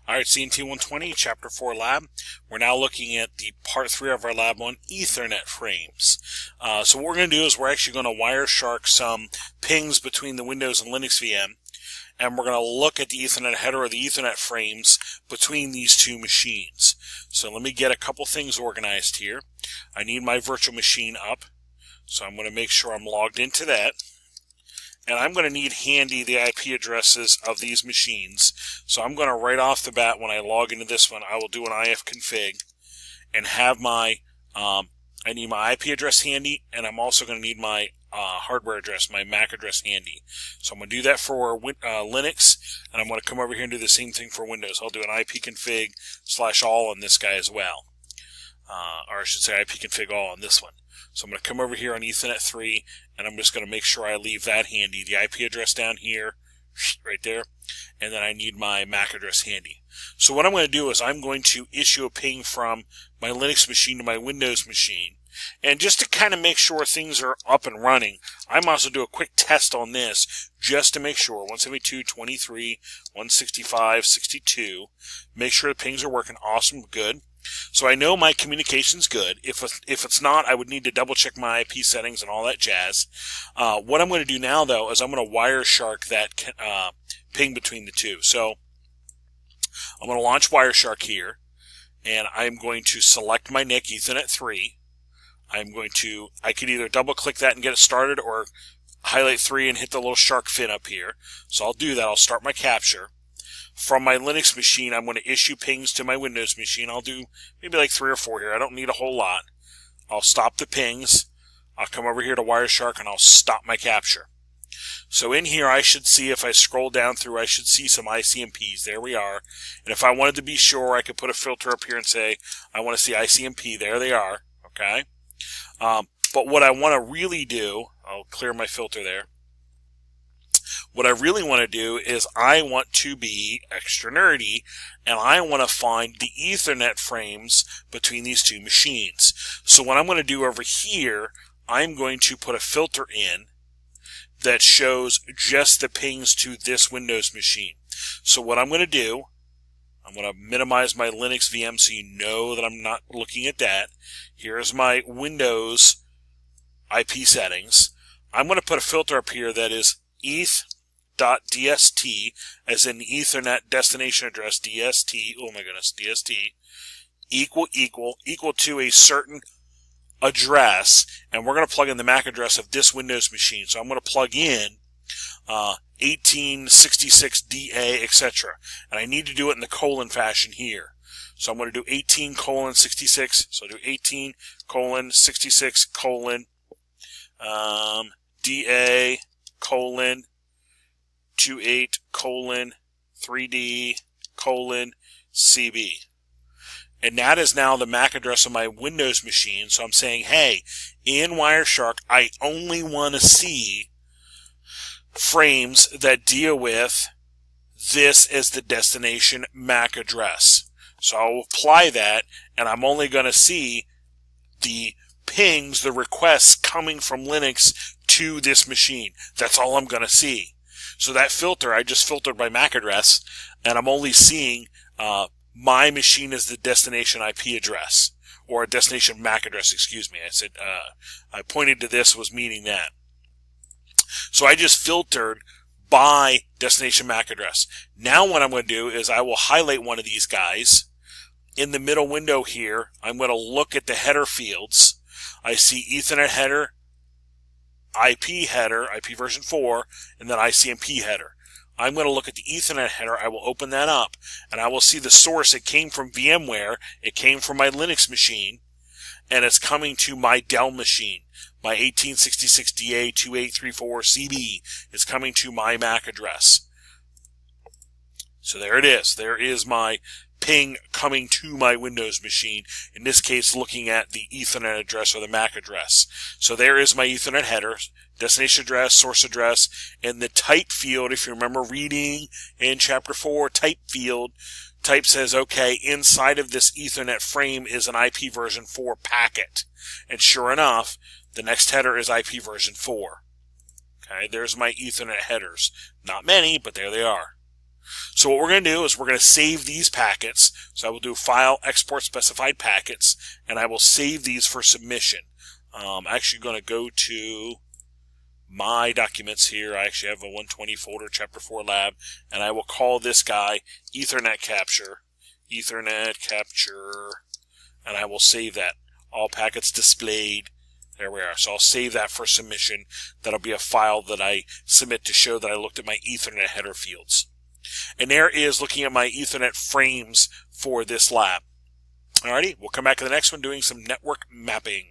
Alright, CNT120, Chapter 4 Lab. We're now looking at the part 3 of our lab on Ethernet frames. So what we're going to do is we're actually going to Wireshark some pings between the Windows and Linux VM, and we're going to look at the Ethernet header or the Ethernet frames between these two machines. So let me get a couple things organized here. I need my virtual machine up, so I'm going to make sure I'm logged into that. And I'm going to need handy the IP addresses of these machines. So I'm going to right off the bat, when I log into this one, I will do an ifconfig and have my, I need my IP address handy, and I'm also going to need my hardware address, my MAC address handy. So I'm going to do that for Linux, and I'm going to come over here and do the same thing for Windows. I'll do an ipconfig /all on this guy as well. Or I should say ipconfig all on this one. So I'm going to come over here on Ethernet 3, and I'm just going to make sure I leave that handy. The IP address down here, right there, and then I need my MAC address handy. So what I'm going to do is I'm going to issue a ping from my Linux machine to my Windows machine. And just to kind of make sure things are up and running, I might also do a quick test on this just to make sure. 172, 23, 165, 62. Make sure the pings are working. Awesome, good. So I know my communication's good. If it's not, I would need to double check my IP settings and all that jazz. What I'm going to do now, though, is I'm going to Wireshark that ping between the two. So I'm going to launch Wireshark here, and I'm going to select my NIC Ethernet 3. I could either double click that and get it started, or highlight 3 and hit the little shark fin up here. So I'll do that. I'll start my capture. From my Linux machine, I'm going to issue pings to my Windows machine. I'll do maybe like 3 or 4 here. I don't need a whole lot. I'll stop the pings. I'll come over here to Wireshark, and I'll stop my capture. So in here, I should see, if I scroll down through, I should see some ICMPs. There we are. And if I wanted to be sure, I could put a filter up here and say, I want to see ICMP. There they are. Okay. But what I want to really do, I'll clear my filter there. What I really want to do is I want to be extra nerdy, and I want to find the Ethernet frames between these two machines. So what I'm going to do over here, I'm going to put a filter in that shows just the pings to this Windows machine. So what I'm going to do, I'm going to minimize my Linux VM so you know that I'm not looking at that. Here's my Windows IP settings. I'm going to put a filter up here that is eth.dst, as in the Ethernet destination address, DST, oh my goodness, DST, equal to a certain address, and we're going to plug in the MAC address of this Windows machine. So I'm going to plug in 1866DA, etc. And I need to do it in the colon fashion here. So I'm going to do 18:66. So I'll do 18:66 DA 28:3D CB. And that is now the MAC address of my Windows machine. So I'm saying, hey, in Wireshark, I only want to see frames that deal with this as the destination MAC address. So I'll apply that, and I'm only going to see the pings, the requests coming from Linux to this machine. That's all I'm going to see. So that filter, I just filtered by MAC address, and I'm only seeing my machine as the destination IP address, or a destination MAC address, excuse me. I said, I pointed to this was meaning that. So I just filtered by destination MAC address. Now what I'm going to do is I will highlight one of these guys. In the middle window here, I'm going to look at the header fields. I see Ethernet header, IP version 4, and then ICMP header. I'm going to look at the Ethernet header. I will open that up, and I will see the source. It came from VMware. It came from my Linux machine, and it's coming to my Dell machine. My 1866DA2834CB is coming to my MAC address. So there it is. There is my ping coming to my Windows machine, in this case looking at the Ethernet address or the MAC address. So there is my Ethernet header, destination address, source address, and the type field, if you remember reading in Chapter 4, type field, type says, okay, inside of this Ethernet frame is an IP version 4 packet. And sure enough, the next header is IP version 4. Okay, there's my Ethernet headers. Not many, but there they are. So what we're going to do is we're going to save these packets. So I will do File, Export Specified Packets, and I will save these for submission. I'm actually going to go to my documents here. I actually have a 120 folder, Chap4Lab, and I will call this guy Ethernet Capture, and I will save that. All packets displayed. There we are. So I'll save that for submission. That'll be a file that I submit to show that I looked at my Ethernet header fields. And there is looking at my Ethernet frames for this lab. Alrighty, we'll come back to the next one doing some network mapping.